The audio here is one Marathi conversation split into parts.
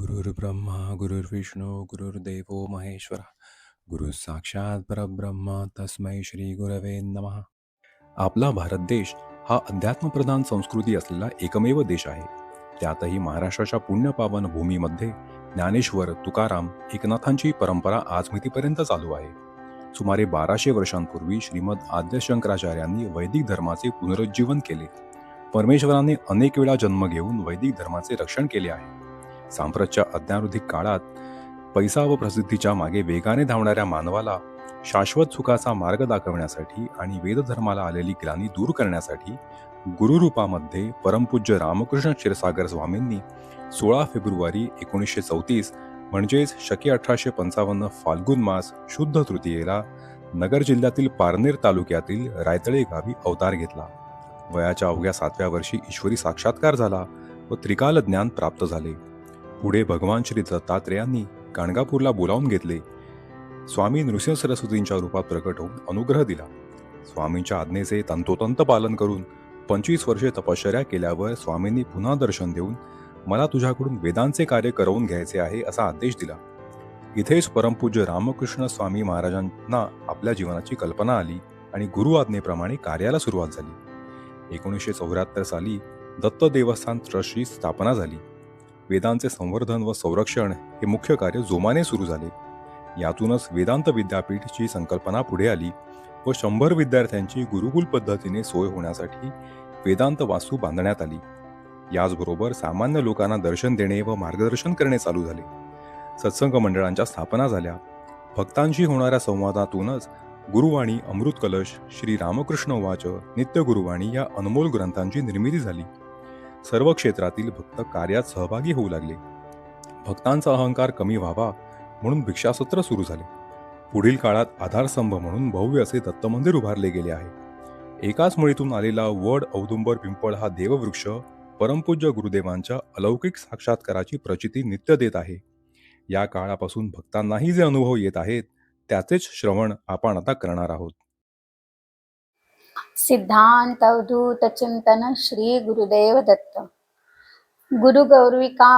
गुरुर्ब्रह्मा गुरुर्विष्णू गुरुर्देवो महेश्वर गुरु साक्षात परब्रह्म तस्मै श्री गुरवे नमः. आपला भारत देश हा अध्यात्मप्रधान संस्कृती असलेला एकमेव देश आहे. त्यातही महाराष्ट्राच्या पुण्यपावन भूमीमध्ये ज्ञानेश्वर, तुकाराम, एकनाथांची परंपरा आजमितीपर्यंत चालू आहे. सुमारे 1200 वर्षांपूर्वी श्रीमद आद्य शंकराचार्यांनी वैदिक धर्माचे पुनरुज्जीवन केले. परमेश्वराने अनेक वेळा जन्म घेऊन वैदिक धर्माचे रक्षण केले आहे. सांप्रतच्या अज्ञानोधिक काळात पैसा व प्रसिद्धीच्या मागे वेगाने धावणाऱ्या मानवाला शाश्वत सुखाचा मार्ग दाखवण्यासाठी आणि वेदधर्माला आलेली ग्लानी दूर करण्यासाठी गुरुरूपामध्ये परमपूज्य रामकृष्ण क्षीरसागर स्वामींनी 16 फेब्रुवारी 1934 म्हणजेच शके 1855 फाल्गुन मास शुद्ध तृतीयेला नगर जिल्ह्यातील पारनेर तालुक्यातील रायतळे गावी अवतार घेतला. वयाच्या अवघ्या 7व्या वर्षी ईश्वरी साक्षात्कार झाला व त्रिकाल ज्ञान प्राप्त झाले. पुढे भगवान श्री दत्तात्रेयांनी गाणगापूरला बोलावून घेतले. स्वामी नृसिंह सरस्वतींच्या रूपात प्रकट होऊन अनुग्रह दिला. स्वामींच्या आज्ञेचे तंतोतंत पालन करून 25 वर्षे तपश्चर्या केल्यावर स्वामींनी पुन्हा दर्शन देऊन मला तुझ्याकडून वेदांचे कार्य करवून घ्यायचे आहे असा आदेश दिला. इथेच परमपूज्य रामकृष्ण स्वामी महाराजांना आपल्या जीवनाची कल्पना आली आणि गुरु आज्ञेप्रमाणे कार्याला सुरुवात झाली. 1974 साली दत्त देवस्थान ट्रस्टची स्थापना झाली. वेदांचे संवर्धन व संरक्षण हे मुख्य कार्य जोमाने सुरू झाले. यातूनच वेदांत विद्यापीठची संकल्पना पुढे आली व 100 विद्यार्थ्यांची गुरुकुल पद्धतीने सोय होण्यासाठी वेदांत वास्तू बांधण्यात आली. याचबरोबर सामान्य लोकांना दर्शन देणे व मार्गदर्शन करणे चालू झाले. सत्संग मंडळांच्या स्थापना झाल्या. भक्तांशी होणाऱ्या संवादातूनच गुरुवाणी, अमृत कलश, श्री रामकृष्ण वाच, नित्य गुरुवाणी या अनमोल ग्रंथांची निर्मिती झाली. सर्व क्षेत्रातील भक्त कार्यात सहभागी होऊ लागले. भक्तांचा अहंकार कमी व्हावा म्हणून भिक्षासत्र सुरू झाले. पुढील काळात आधारस्तंभ म्हणून भव्य असे दत्त मंदिर उभारले गेले आहे. एकाच मुळीतून आलेला वड, औदुंबर, पिंपळ हा देववृक्ष परमपूज्य गुरुदेवांच्या अलौकिक साक्षात्काराची प्रचिती नित्य देत आहे. या काळापासून भक्तांनाही जे अनुभव येत आहेत त्याचेच श्रवण आपण आता करणार आहोत. सिद्धांत अवधूत चिंतन श्री गुरुदेव दत्त. गुरु गौरविका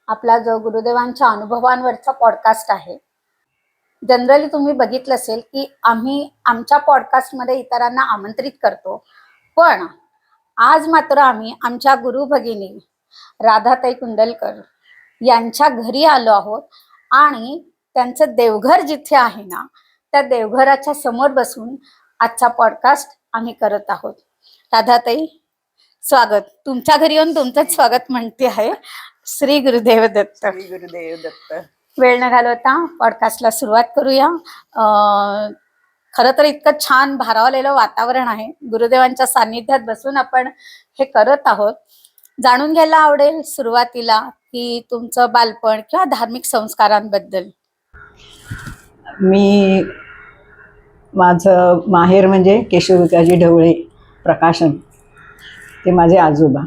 आपला जो गुरुदेवांच्या अनुभवांवरचा पॉडकास्ट आहे. जनरली तुम्ही बघितलं असेल की आम्ही आमच्या पॉडकास्टमध्ये इतरांना आमंत्रित करतो, पण आज मात्र आम्ही आमच्या गुरु भगिनी राधाताई कुंडलकर यांच्या घरी आलो आहोत आणि त्यांचं देवघर जिथे आहे ना, त्या देवघराच्या समोर बसून आजचा पॉडकास्ट आम्ही करत आहोत. राधाताई, स्वागत. तुमच्या घरी येऊन तुमचंच स्वागत म्हणते आहे. श्री गुरुदेव दत्त. श्री गुरुदेव दत्त. वेळ न घालवता पॉडकास्टला सुरुवात करूया. खरं तर इतकं छान भारावलेलं वातावरण आहे. गुरुदेवांच्या सान्निध्यात बसून आपण हे करत आहोत. जाणून घ्यायला आवडेल सुरुवातीला की तुमचं बालपण किंवा धार्मिक संस्कारांबद्दल. मी माझं माहेर म्हणजे केशवविकाजी ढवळे प्रकाशन, ते माझे आजोबा.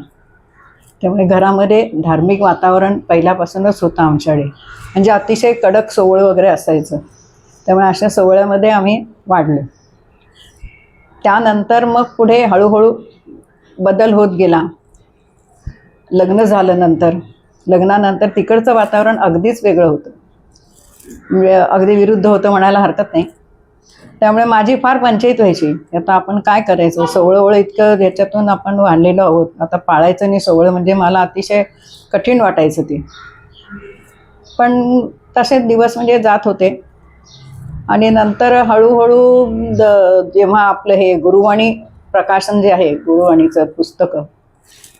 त्यामुळे घरामध्ये धार्मिक वातावरण पहिल्यापासूनच होतं आमच्याकडे. म्हणजे अतिशय कडक सोवळं वगैरे असायचं. त्यामुळे अशा सोवळ्यामध्ये आम्ही वाढलो. त्यानंतर मग पुढे हळूहळू बदल होत गेला. लग्न झालं लग्नानंतर तिकडचं वातावरण अगदीच वेगळं होतं. म्हणजे अगदी विरुद्ध होतं म्हणायला हरकत नाही. त्यामुळे माझी फार पंचायत व्हायची. आता आपण काय करायचं, सोवळं इतकं याच्यातून आपण वाढलेलो आहोत, आता पाळायचं नाही सोवळं म्हणजे मला अतिशय कठीण वाटायचं ते. पण तसे दिवस म्हणजे जात होते. आणि नंतर हळूहळू जेव्हा आपलं हे गुरुवाणी प्रकाशन जे आहे, गुरुवाणीचं पुस्तकं,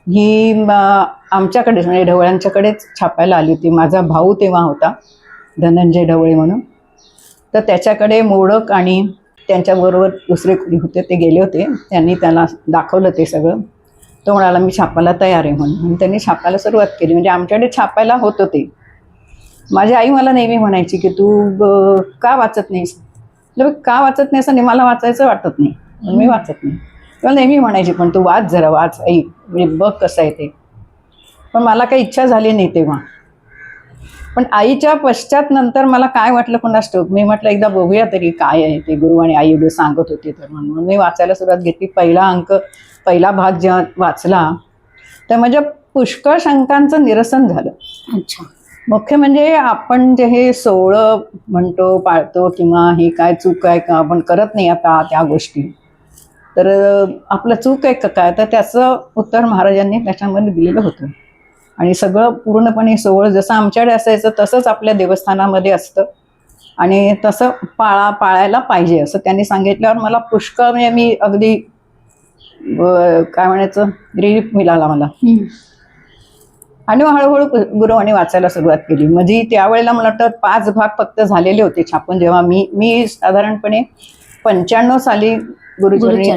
ही आमच्याकडेच म्हणजे ढवळ्यांच्याकडेच छापायला आली होती. माझा भाऊ तेव्हा होता धनंजय ढवळे म्हणून. तर त्याच्याकडे मोडक आणि त्यांच्याबरोबर दुसरे कोणी होते ते गेले होते. त्यांनी त्याला दाखवलं ते सगळं. तो म्हणाला मी छापायला तयार आहे म्हणून त्यांनी छापायला सुरुवात केली. म्हणजे आमच्याकडे छापायला होतं ते. माझी आई मला नेहमी म्हणायची की तू का वाचत नाहीस. का वाचत नाहीस आणि मला वाचायचं वाटत नाही, पण मी वाचत नाही. तेव्हा नेहमी म्हणायची पण तू वाच, जरा वाच आई, म्हणजे बघ कसं आहे ते. पण मला काही इच्छा झाली नाही तेव्हा. पण आईच्या पश्चात नंतर मला काय वाटलं कोणास ठाऊक, मी म्हटलं एकदा बघूया तरी काय आहे ते गुरु आणि आई एवढं सांगत होते तर. म्हणून मी वाचायला सुरुवात घेतली. पहिला भाग जेव्हा वाचला तर माझ्या पुष्कळ शंकांचं निरसन झालं. अच्छा. मुख्य म्हणजे आपण जे हे सोहळं म्हणतो पाळतो किंवा हे काय चूक आहे का आपण करत नाही आता त्या गोष्टी, तर आपलं चूक आहे का काय, तर त्याचं उत्तर महाराजांनी त्याच्यामध्ये दिलेलं होतं. आणि सगळं पूर्णपणे सोहळं जसं आमच्याकडे असायचं तसंच आपल्या देवस्थानामध्ये असतं आणि तसं पाळायला पाहिजे असं त्यांनी सांगितल्यावर मला पुष्कळ म्हणजे मी अगदी काय म्हणायचं रिलीफ मिळाला मला. आणि मग हळूहळू गुरुवाणी वाचायला सुरुवात केली. म्हणजे त्यावेळेला मला वाटतं 5 भाग फक्त झालेले होते छापून, जेव्हा मी साधारणपणे 95 साली गुरुचरणी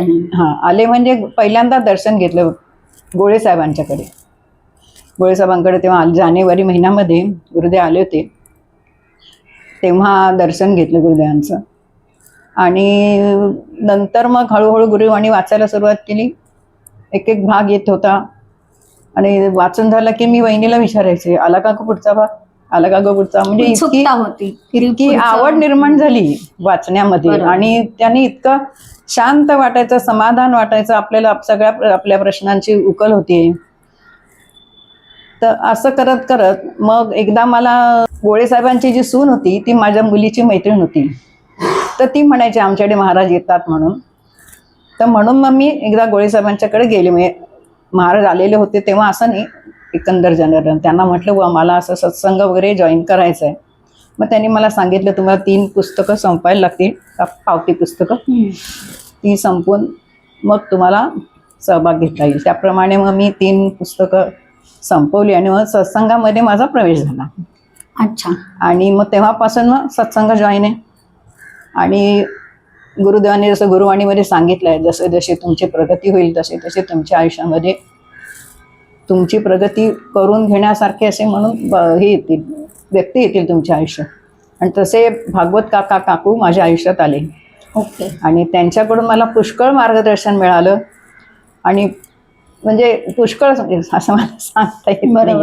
आले. म्हणजे पहिल्यांदा दर्शन घेतलं गोळे साहेबांच्याकडे. गोळे साहेबांकडे तेव्हा जानेवारी महिन्यामध्ये गुरुदेव आले होते, तेव्हा दर्शन घेतलं गुरुदेवांचं. आणि नंतर मग हळूहळू गुरुवाणी वाचायला सुरुवात केली. एक एक भाग येत होता आणि वाचून झालं की मी वहिनीला विचारायचे, आला का गं पुढचा भाग, आला का गं पुढचा. म्हणजे इतकी आवड निर्माण झाली वाचण्यामध्ये आणि त्याने इतकं शांत वाटायचं, समाधान वाटायचं, आपल्याला सगळ्या आपल्या प्रश्नांची उकल होती. तर असं करत करत मग एकदा मला गोळे साहेबांची जी सून होती ती माझ्या मुलीची मैत्रीण होती, तर ती म्हणायची आमच्याकडे महाराज येतात म्हणून. तर म्हणून मग मी एकदा गोळे साहेबांच्याकडे गेले. म्हणजे महाराज आलेले होते तेव्हा, असं नाही एकंदर जनरल, त्यांना म्हटलं बुवा मला असं सत्संग वगैरे जॉईन करायचं आहे. मग त्यांनी मला सांगितलं तुम्हाला 3 पुस्तकं संपायला लागतील, पावती पुस्तकं, ती संपवून मग तुम्हाला सहभाग घेता येईल. त्याप्रमाणे मग मी 3 पुस्तकं संपवली आणि मग सत्संगामध्ये माझा प्रवेश झाला. अच्छा. आणि मग तेव्हापासून मग सत्संग जॉईन आहे. आणि गुरुदेवांनी जसं गुरुवाणीमध्ये सांगितलं आहे, जसे जसे तुमची प्रगती होईल तसे तसे तुमच्या आयुष्यामध्ये तुमची प्रगती करून घेण्यासारखे असे म्हणून हे येतील, व्यक्ती येतील तुमच्या आयुष्यात. आणि तसे भागवत काका काकू माझ्या आयुष्यात आले. ओके. आणि त्यांच्याकडून मला पुष्कळ मार्गदर्शन मिळालं. आणि म्हणजे पुष्कळ असं मला सांगता येत नाही,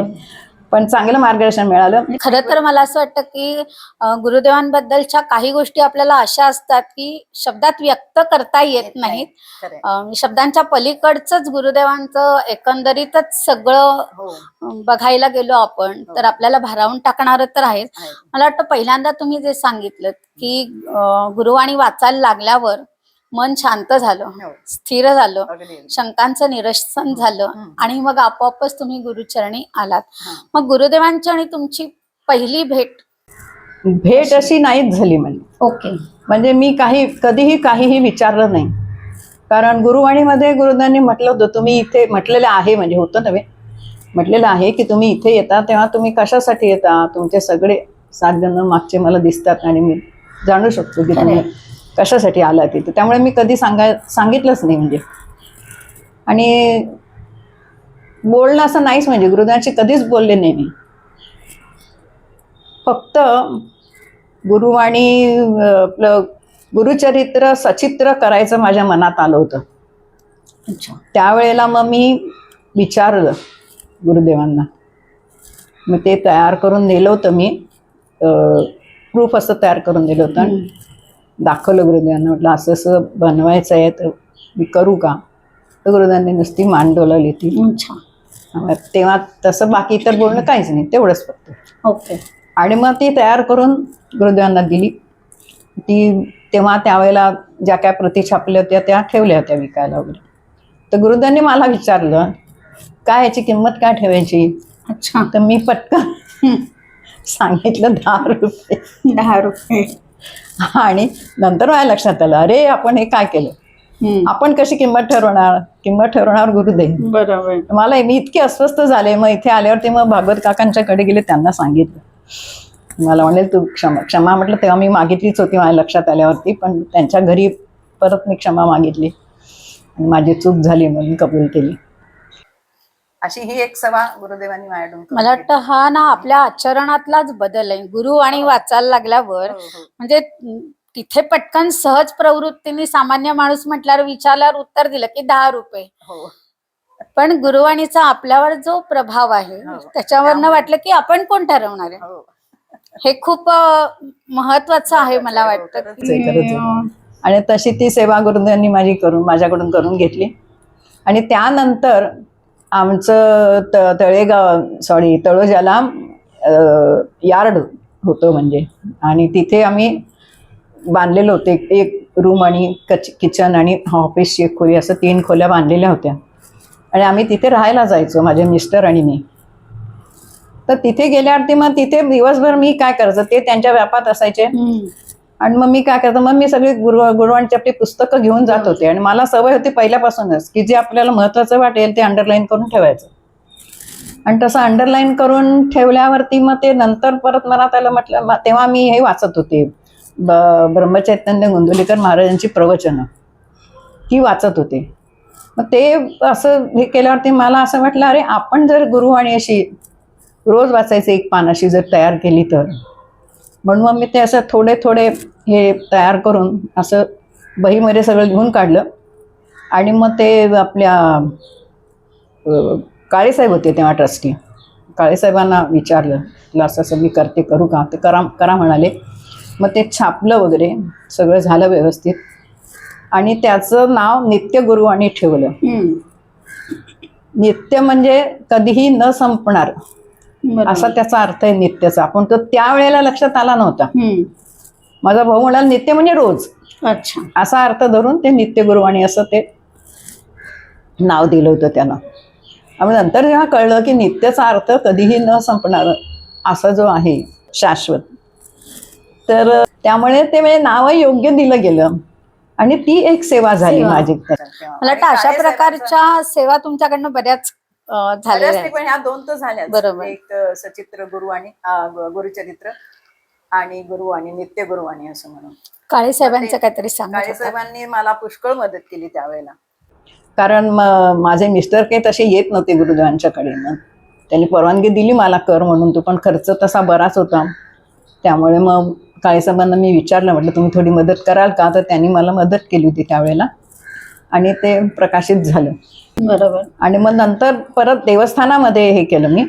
पण चांगलं मार्गदर्शन मिळालं. खरं तर मला असं वाटतं की गुरुदेवांबद्दलच्या काही गोष्टी आपल्याला अशा असतात की शब्दात व्यक्त करता येत नाहीत. शब्दांच्या पलीकडचंच गुरुदेवांचं एकंदरीतच सगळं बघायला गेलो आपण तर आपल्याला भारावून टाकणारं तर आहेच. मला वाटतं पहिल्यांदा तुम्ही जे सांगितलं की गुरुवाणी वाचायला लागल्यावर मन शांत झालं, स्थिर झालं, शंकांचं निरसन झालं आणि मग आपोआपच तुम्ही गुरुचरणी आलात. मग गुरुदेवांची आणि तुमची पहिली भेट अशी नाहीच झाली म्हणजे. ओके. म्हणजे मी कधीही काहीही विचारलं नाही. कारण गुरुवाणीमध्ये गुरुदांनी म्हटलं होतं तुम्ही इथे, म्हटलेलं आहे म्हणजे होतं नव्हे, म्हटलेलं आहे की तुम्ही इथे येता तेव्हा तुम्ही कशासाठी येता, तुमचे सगळे 7 जण मागचे मला दिसतात आणि मी जाणू शकतो की तुम्ही कशासाठी आला तिथे. त्यामुळे मी कधी सांगितलंच नाही म्हणजे. आणि बोलणं असं नाहीच म्हणजे गुरुदांशी कधीच बोलले नाही मी. फक्त गुरुवाणी आपलं गुरुचरित्र सचित्र करायचं माझ्या मनात आलं होतं. त्यावेळेला मग मी विचारलं गुरुदेवांना, मग ते तयार करून दिलं होतं मी, प्रूफ असं तयार करून दिलं होतं आणि दाखवलं गुरुदेवांना. म्हटलं असं असं बनवायचं आहे तर मी करू का. तर गुरुदेवांनी नुसती मान डोलावली ती. तेव्हा तसं बाकी तर बोलणं काहीच नाही, तेवढंच फक्त. ओके. आणि मग ती तयार करून गुरुदेवांना दिली. ती तेव्हा त्यावेळेला ज्या काय प्रती छापल्या होत्या त्या ठेवल्या होत्या विकायला वगैरे. तर गुरुदेवांनी मला विचारलं काय याची किंमत काय ठेवायची. अच्छा. तर मी पटकन सांगितलं 10 रुपये. 10 रुपये. आणि नंतर माझ्या लक्षात आलं, अरे आपण हे काय केलं, आपण कशी किंमत ठरवणार गुरुदेव. बरोबर. मी इतके अस्वस्थ झाले. मग इथे आल्यावरती मग भागवत काकांच्याकडे गेले, त्यांना सांगितलं. मला म्हणले तू क्षमा म्हटलं. तेव्हा मी मागितलीच होती माझ्या लक्षात आल्यावरती, पण त्यांच्या घरी परत मी क्षमा मागितली आणि माझी चूक झाली म्हणून कबूल केली. अशी ही एक सभा गुरुदेवांनी माझ्याकडून. मला वाटतं हा ना आपल्या आचरणातलाच बदल आहे. गुरु आणि वाचायला लागल्यावर म्हणजे तिथे पटकन सहज प्रवृत्तीने सामान्य माणूस म्हटल्यावर विचारल्यावर उत्तर दिलं की 10 रुपये. पण गुरुवाणीचा आपल्यावर जो प्रभाव आहे त्याच्यावरनं वाटलं की आपण कोण ठरवणार आहे. हे खूप महत्वाचं आहे मला वाटतं. आणि तशी ती सेवा गुरुदेवांनी माझ्याकडून करून घेतली. आणि त्यानंतर आमचं तळोजाला यार्ड होतं म्हणजे, आणि तिथे आम्ही बांधलेलं होते एक रूम आणि किचन आणि ऑफिसची एक खोली, असं 3 खोल्या बांधलेल्या होत्या. आणि आम्ही तिथे राहायला जायचो, माझे मिस्टर आणि मी. तर तिथे गेल्यावरती मग तिथे दिवसभर मी काय करायचं, ते त्यांच्या व्यापात असायचे. आणि मग मी काय करतो, मग मी सगळी गुरुवांची आपली पुस्तकं घेऊन जात होते. आणि मला सवय होती पहिल्यापासूनच की जे आपल्याला महत्वाचं वाटेल ते अंडरलाईन करून ठेवायचं. आणि तसं अंडरलाईन करून ठेवल्यावरती मग ते नंतर परत मला त्याला म्हटलं, तेव्हा मी हे वाचत होते, ब्रह्मचैतन्य गोंदवलेकर महाराजांची प्रवचनं ती वाचत होते. मग ते असं हे केल्यावरती मला असं वाटलं, अरे आपण जर गुरुवाणी अशी रोज वाचायचे एक पान अशी जर तयार केली तर. म्हणून मग मी ते असं थोडे थोडे हे तयार करून असं बहीमध्ये सगळं लिहून काढलं. आणि मग ते आपल्या काळेसाहेब होते तेव्हा ट्रस्टी, काळेसाहेबांना विचारलं, तुला असं असं मी करते, करू का? ते करा करा म्हणाले. मग ते छापलं वगैरे, सगळं झालं व्यवस्थित. आणि त्याचं नाव नित्य गुरुवाणी ठेवलं. नित्य म्हणजे कधीही न संपणार असा त्याचा अर्थ आहे नित्यचा. पण तो त्यावेळेला लक्षात आला नव्हता. माझा भाऊ म्हणाला नित्य म्हणजे रोज, अच्छा, असा अर्थ धरून ते नित्य गुरुवाणी असं ते नाव दिलं होतं त्याला. आणि नंतर जेव्हा कळलं की नित्यचा अर्थ कधीही न संपणार असा जो आहे शाश्वत, तर त्यामुळे ते म्हणजे नावही योग्य दिलं गेलं. आणि ती एक सेवा झाली माझी. मला वाटतं अशा प्रकारच्या सेवा तुमच्याकडनं बऱ्याच झालेल्या आहेत. पण ह्या 2 तर झाल्याच. बरोबर. एक सचित्र गुरुवाणी, गुरुचरित्र, आणि गुरुवाणी, नित्य गुरुवाणी असं म्हणून. काळेसाहेबांचं काहीतरी सांगा. काळेसाहेबांनी मला पुष्कळ मदत केली त्यावेळेला. कारण माझे मिस्टर काही तसे येत नव्हते गुरुदेवांच्याकडे. मग त्यांनी परवानगी दिली मला कर म्हणून, तो पण खर्च तसा बराच होता. त्यामुळे मग काळेसाहेबांना मी विचारलं, म्हटलं तुम्ही थोडी मदत कराल का? तर त्यांनी मला मदत केली होती त्यावेळेला. आणि ते प्रकाशित झालं. बरोबर. आणि मग नंतर परत देवस्थानामध्ये हे केलं मी.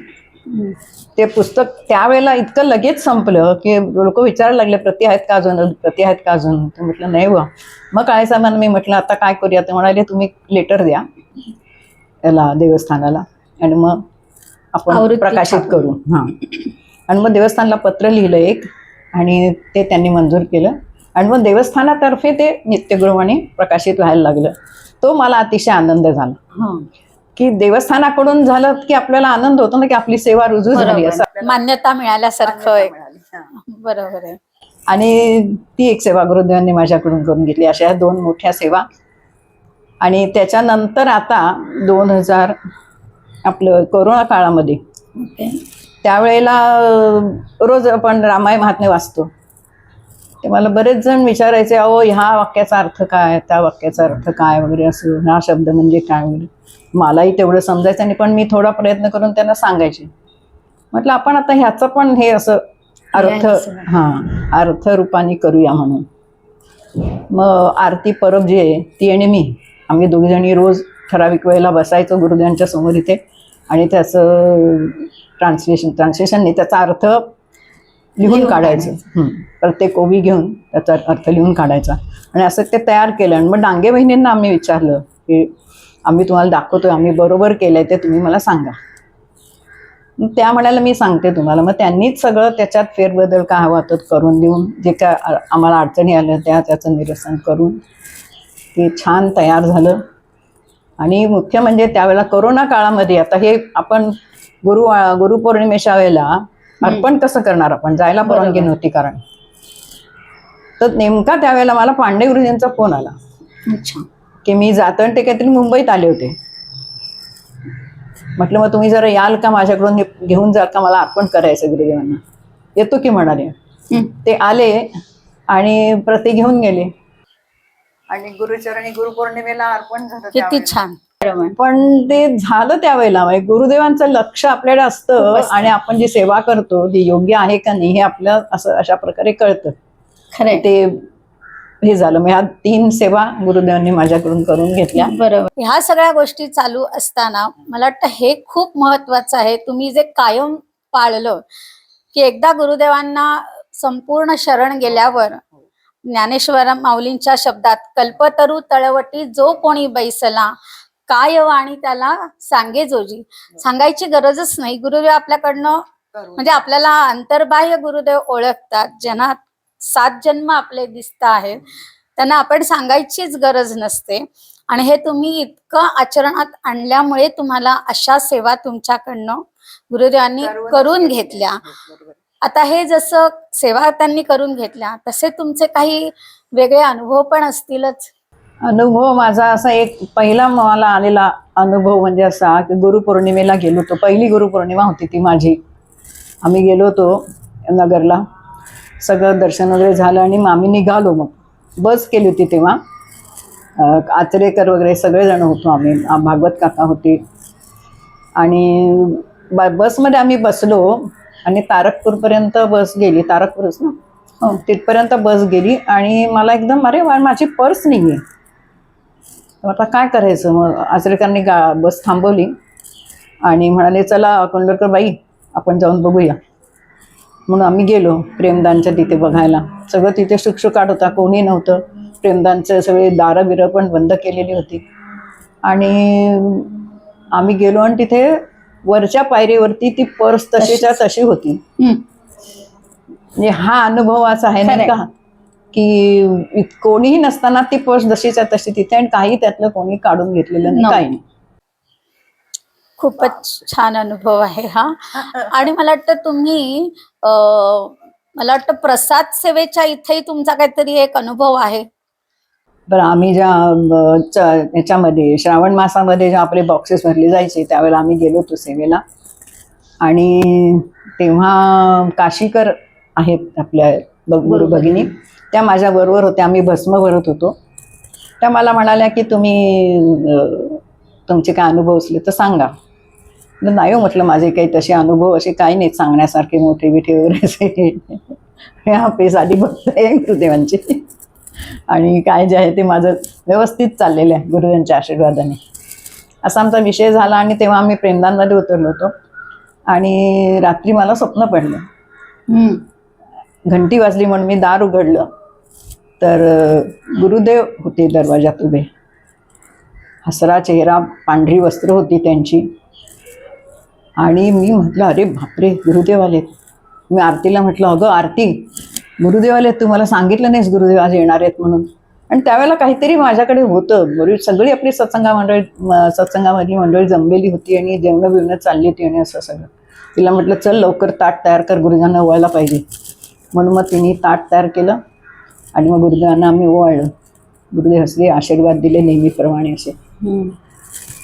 ते पुस्तक त्यावेळेला इतकं लगेच संपलं की लोक विचारायला लागले, प्रति आहेत का अजून, प्रति आहेत का अजून? तर म्हटलं नाही व. मग काळेसाहेबांना मी म्हटलं आता काय करूया? ते म्हणाले तुम्ही लेटर द्या याला देवस्थानाला आणि मग आपण प्रकाशित करू. हां. आणि मग देवस्थानला पत्र लिहिलं एक, आणि ते त्यांनी मंजूर केलं. आणि मग देवस्थानातर्फे ते नित्य गुरुवाणी प्रकाशित व्हायला लागलं. तो मला अतिशय आनंद झाला की देवस्थानाकडून झालं की आपल्याला आनंद होतो ना की आपली सेवा रुजू झाली, असं मान्यता मिळाल्यासारखं. बरोबर आहे. आणि ती एक सेवा गुरुदेवांनी माझ्याकडून करून घेतली. अशा 2 मोठ्या सेवा. आणि त्याच्यानंतर आता 2000 आपलं कोरोना काळामध्ये, त्यावेळेला रोज आपण रामायण महात्म्य वाचतो. ते मला बरेच जण विचारायचे, अहो ह्या वाक्याचा अर्थ काय, त्या वाक्याचा अर्थ काय वगैरे, असं हा शब्द म्हणजे काय वगैरे. मलाही तेवढं समजायचं नाही, पण मी थोडा प्रयत्न करून त्यांना सांगायचे. म्हटलं आपण आता ह्याचं पण हे असं अर्थ रूपाने करूया म्हणून. मग आरती परब जी आहे ती आणि मी, आम्ही दोघीजणी रोज ठराविक वेळेला बसायचो गुरुदेवांच्या समोर इथे. आणि त्याचं ट्रान्सलेशन नाही, त्याचा अर्थ लिहून काढायचं. प्रत्येक ओवी घेऊन त्याचा अर्थ लिहून काढायचा. आणि असं ते तयार केलं. आणि मग डांगे बहिणींना आम्ही विचारलं की आम्ही तुम्हाला दाखवतोय, आम्ही बरोबर केलंय ते तुम्ही मला सांगा. त्या म्हणायला मी सांगते तुम्हाला. मग त्यांनीच सगळं त्याच्यात फेरबदल काय हवा तर करून देऊन, जे काय आम्हाला अडचणी आल्या त्याचं निरसन करून ते छान तयार झालं. आणि मुख्य म्हणजे त्यावेळेला कोरोना काळामध्ये, आता हे आपण गुरुपौर्णिमेच्या वेळेला अर्पण कसं करणार, आपण जायला परवानगी नव्हती कारण. तर नेमका त्यावेळेला मला पांडे गुरुजींचा फोन आला की मी जातो, आणि ते काहीतरी मुंबईत आले होते. म्हटलं मग तुम्ही जरा याल का, माझ्याकडून घेऊन जाल का, मला अर्पण करायचं गुरुदेवांना. येतो की म्हणाले. ते आले आणि प्रति घेऊन गेले. आणि गुरुचरणी गुरुपौर्णिमेला अर्पण झालं. किती छान. पण ते झालं त्यावेळेला. गुरुदेवांचं लक्ष आपल्याकडे असतं आणि आपण जी सेवा करतो ती योग्य आहे का नाही हे आपल्या असं अशा प्रकारे कळतं. खरं ते हे झालं. मग ह्या 3 सेवा गुरुदेवांनी माझ्याकडून करून घेतल्या. बरोबर. ह्या सगळ्या गोष्टी चालू असताना मला वाटतं हे खूप महत्वाचं आहे, तुम्ही जे कायम पाळलं की एकदा गुरुदेवांना संपूर्ण शरण गेल्यावर, ज्ञानेश्वर माऊलींच्या शब्दात, कल्पतरू तळवटी जो कोणी बैसला, काय वाणी त्याला सांगे जोजी. सांगायची गरजच नाही. गुरुदेव आपल्याकडनं म्हणजे आपल्याला अंतर्बाह्य गुरुदेव ओळखतात, ज्यांना 7 जन्म आपले दिसत आहेत, त्यांना आपण सांगायचीच गरज नसते. आणि हे तुम्ही इतकं आचरणात आणल्यामुळे तुम्हाला अशा सेवा तुमच्याकडनं गुरुदेवांनी करून घेतल्या. आता हे जसं सेवा त्यांनी करून घेतल्या, तसे तुमचे काही वेगळे अनुभव पण असतीलच. अनुभव माझा असा एक पहिला मला आलेला अनुभव म्हणजे असा की गुरुपौर्णिमेला गेलो होतो. पहिली गुरुपौर्णिमा होती ती माझी. आम्ही गेलो होतो नगरला, सगळं दर्शन वगैरे झालं आणि आम्ही निघालो. मग बस केली होती तेव्हा, आचरेकर वगैरे सगळेजण होतो आम्ही, भागवत काका होते. आणि बसमध्ये आम्ही बसलो आणि तारकपूरपर्यंत बस गेली. तारकपूरच ना, हो, तिथपर्यंत बस गेली आणि मला एकदम अरे माझी पर्स नाही आहे. आता काय करायचं. मग आचरेकरांनी बस थांबवली आणि म्हणाले चला कोंडलकर बाई आपण जाऊन बघूया. म्हणून आम्ही गेलो प्रेमदानच्या तिथे बघायला. सगळं तिथे शुकशुकाट होता, कोणी नव्हतं. प्रेमदानचे सगळे दारं बिरं पण बंद केलेली होती. आणि आम्ही गेलो आणि तिथे वरच्या पायरीवरती ती पर्स तशीच्या तशी होती. म्हणजे हा अनुभव असा आहे नाही का की कोणीही नसताना ती पर्स जशीच्या तशी तिथे आणि काही त्यातलं कोणी काढून घेतलेलं नाही, काही नाही. खूपच छान अनुभव आहे हा. आणि मला वाटतं तुम्ही मला वाटतं प्रसाद सेवेच्या इथेही तुमचा काहीतरी एक अनुभव आहे. बरं, आम्ही ज्या ह्याच्यामध्ये श्रावण मासामध्ये ज्या आपले बॉक्सेस भरले जायचे त्यावेळेला आम्ही गेलो होतो सेवेला. आणि तेव्हा काशीकर आहेत आपल्या गुरु भगिनी, त्या माझ्या बरोबर होत्या. आम्ही भस्म भरत होतो. त्या मला म्हणाल्या की तुम्ही तुमचे काय अनुभव असले तर सांगा. नाही हो म्हटलं, माझे काही तसे अनुभव असे काही नाहीत सांगण्यासारखे मोठे बिठे वगैरे असे. आपली साधी भक्त आहे गुरुदेवांची आणि काय जे आहे ते माझं व्यवस्थित चाललेलं आहे गुरुदेवांच्या आशीर्वादाने. असा आमचा विषय झाला आणि तेव्हा आम्ही प्रेमदानमध्ये उतरलो होतो. आणि रात्री मला स्वप्न पडलं. घंटी वाजली म्हणून मी दार उघडलं तर गुरुदेव होते दरवाजात उभे. हसरा चेहरा, पांढरी वस्त्र होती त्यांची. आणि मी म्हटलं अरे बापरे गुरुदेव आलेत. मी आरतीला म्हटलं अगं आरती, गुरुदेव आलेत, तू मला सांगितलं नाहीस गुरुदेव आज येणार आहेत म्हणून. आणि त्यावेळेला काहीतरी माझ्याकडे होतं. बरी सगळी आपली सत्संगामधली मंडळी जमलेली होती आणि जेवणं बिवणं चालली होती आणि असं सगळं. तिला म्हटलं चल लवकर ताट तयार कर, गुरुदेवांना ओवायला पाहिजे. म्हणून मग तिने ताट तयार केलं आणि मग गुरुदेवांना आम्ही ओवाळलं. गुरुदेव हसले, आशीर्वाद दिले नेहमीप्रमाणे असे.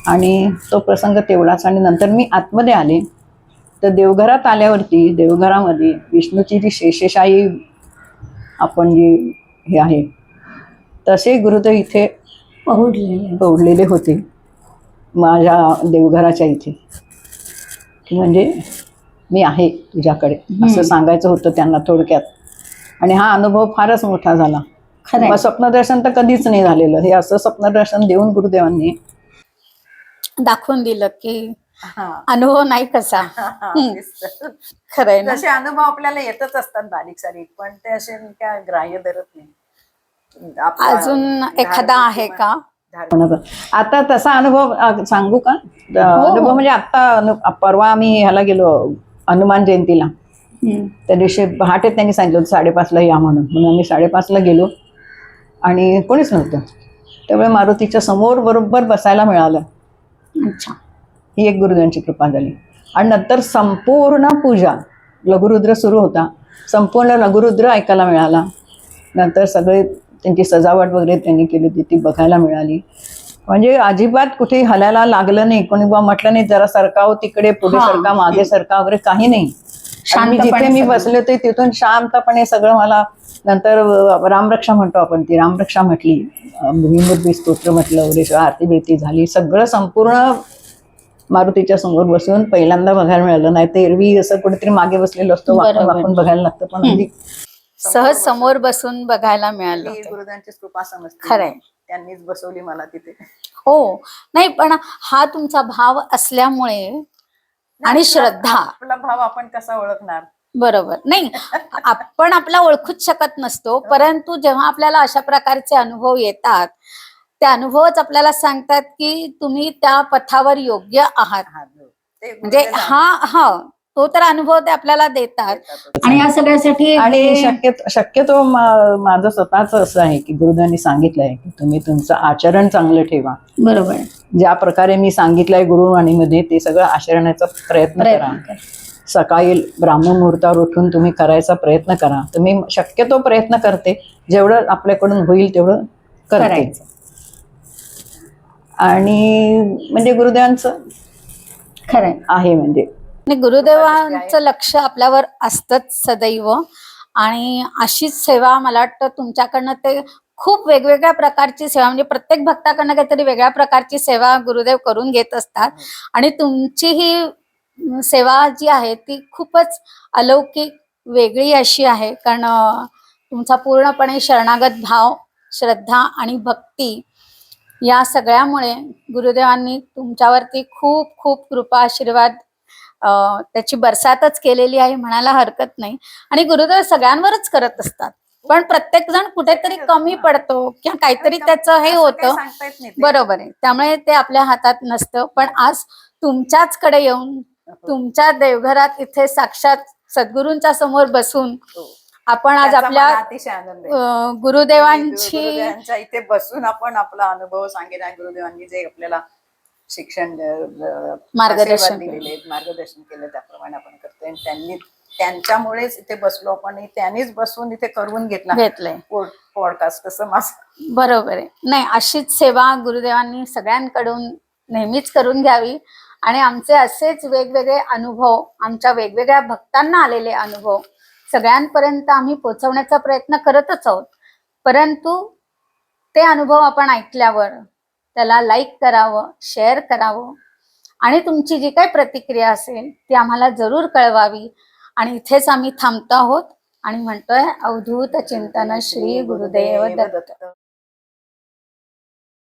आणि तो प्रसंग तेवढाच. आणि नंतर मी आतमध्ये आले तर देवघरात आल्यावरती देवघरामध्ये विष्णूची जी शेषशाही आपण जी हे आहे तसे गुरुदेव इथे पौडलेले होते माझ्या देवघराच्या इथे. की म्हणजे मी आहे तुझ्याकडे असं सांगायचं होतं त्यांना थोडक्यात. आणि हा अनुभव फारच मोठा झाला. स्वप्नदर्शन तर कधीच नाही झालेलं. हे असं स्वप्नदर्शन देऊन गुरुदेवांनी दाखवून दिलं की अनुभव नाही कसा. खरंय ना. तसे अनुभव आपल्याला येतच असतात बारीक सारीक, पण ते असे काय ग्राह्य धरत नाही. अजून एखादा आहे का? आता तसा अनुभव सांगू का? अनुभव म्हणजे आता परवा आम्ही ह्याला गेलो हनुमान जयंतीला. त्या दिवशी पहाटे त्यांनी सांगितलं होतं 5:30ला या म्हणून आम्ही 5:30ला गेलो आणि कोणीच नव्हतं. त्यामुळे मारुतीच्या समोर बरोबर बसायला मिळालं. अच्छा, ही एक गुरुदेवांची कृपा झाली. आणि नंतर संपूर्ण पूजा, लघुरुद्र सुरू होता, संपूर्ण लघुरुद्र ऐकायला मिळाला. नंतर सगळे त्यांची सजावट वगैरे त्यांनी केली होती ती बघायला मिळाली. म्हणजे अजिबात कुठे हलायला लागलं नाही. कोणी बा म्हटलं नाही जरा सरकाव तिकडे, पुढे सरका, मागे सरका वगैरे काही नाही. मी जिथे मी बसले होते तिथून शांतपणे सगळं मला. नंतर रामरक्षा म्हणतो आपण, ती रामरक्षा म्हटली, भूमिमुद्री स्तोत्र म्हटलं वगैरे, आरती बिरती झाली. सगळं संपूर्ण मारुतीच्या समोर बसून पहिल्यांदा बघायला मिळालं. नाही तर एरवी असं कुठेतरी मागे बसलेलं असतं, वाकून बघायला लागतं. पण अगदी सहज समोर बसून बघायला मिळालं. गुरुदांची कृपा समजते. खरंय, त्यांनीच बसवली मला तिथे. हो, नाही पण हा तुमचा भाव असल्यामुळे आणि श्रद्धा. आपला भाव आपण कसा ओळखणार? बरोबर. नाही, आपण आपला ओळखूच शकत नसतो, परंतु जेव्हा आपल्याला अशा प्रकारचे अनुभव येतात ते अनुभवच आपल्याला सांगतात की तुम्ही त्या पथावर योग्य आहात. म्हणजे हा तो तर अनुभव ते आपल्याला देतात आणि या सगळ्यासाठी आणि हे- शक्यतो माझं स्वतःच असं आहे की गुरुदांनी सांगितलंय की तुम्ही तुमचं आचरण चांगलं ठेवा. बरोबर आहे. ज्या प्रकारे मी सांगितलंय गुरुवाणीमध्ये ते सगळं आचरण्याचा प्रयत्न करा. प्रयत्न कर. सकाळी ब्राह्ममुहूर्तावर उठून तुम्ही करायचा प्रयत्न करा. तर मी शक्यतो प्रयत्न करते, जेवढं आपल्याकडून होईल तेवढं करते. करायचं. आणि म्हणजे गुरुदेवांचं खरंय. आहे म्हणजे आणि गुरुदेवांचं लक्ष आपल्यावर असतंच सदैव. आणि अशीच सेवा मला वाटतं तुमच्याकडनं ते खूप वेगवेगळ्या प्रकारची सेवा, म्हणजे प्रत्येक भक्ताकडनं काहीतरी वेगळ्या प्रकारची सेवा गुरुदेव करून घेत असतात. आणि तुमची ही सेवा जी आहे ती खूपच अलौकिक वेगळी अशी आहे. कारण तुमचा पूर्णपणे शरणागत भाव, श्रद्धा आणि भक्ती या सगळ्यामुळे गुरुदेवांनी तुमच्यावरती खूप खूप कृपा आशीर्वाद त्याची बरसातच केलेली आहे म्हणायला हरकत नाही. आणि गुरुदेव सगळ्यांवरच करत असतात, पण प्रत्येक जण कुठेतरी कमी पडतो किंवा काहीतरी त्याचं हे होतं. बरोबर आहे. त्यामुळे ते आपल्या हातात नसतं. पण आज तुमच्याच कडे येऊन तुमच्या देवघरात इथे साक्षात सद्गुरूंच्या समोर बसून आपण आज आपल्या अतिशय आनंद आहे. गुरुदेवांची गुरुदेवांच्या इथे बसून आपण आपला अनुभव सांगितला. गुरुदेवांनी जे आपल्याला शिक्षण मार्गदर्शन आशीर्वाद दिलेले आहेत, मार्गदर्शन केलं त्याप्रमाणे आपण करतोय. आणि त्यांच्यामुळेच इथे बसलो आपण. त्यांनीच बसून इथे करून घेतलंय. पॉडकास्ट कसं माझं. बरोबर आहे. नाही, अशीच सेवा गुरुदेवांनी सगळ्यांकडून नेहमीच करून घ्यावी. आणि आमचे असेच वेगवेगळे अनुभव, आमच्या वेगवेगळ्या भक्तांना आलेले अनुभव सगळ्यांपर्यंत आम्ही पोहोचवण्याचा प्रयत्न करतच आहोत. परंतु ते अनुभव आपण ऐकल्यावर त्याला लाईक करावं, शेअर करावं आणि तुमची जी काही प्रतिक्रिया असेल ती आम्हाला जरूर कळवावी. आणि इथेच आम्ही थांबतो आहोत आणि म्हणतोय अवधूत चिंतन श्री गुरुदेव दत्त.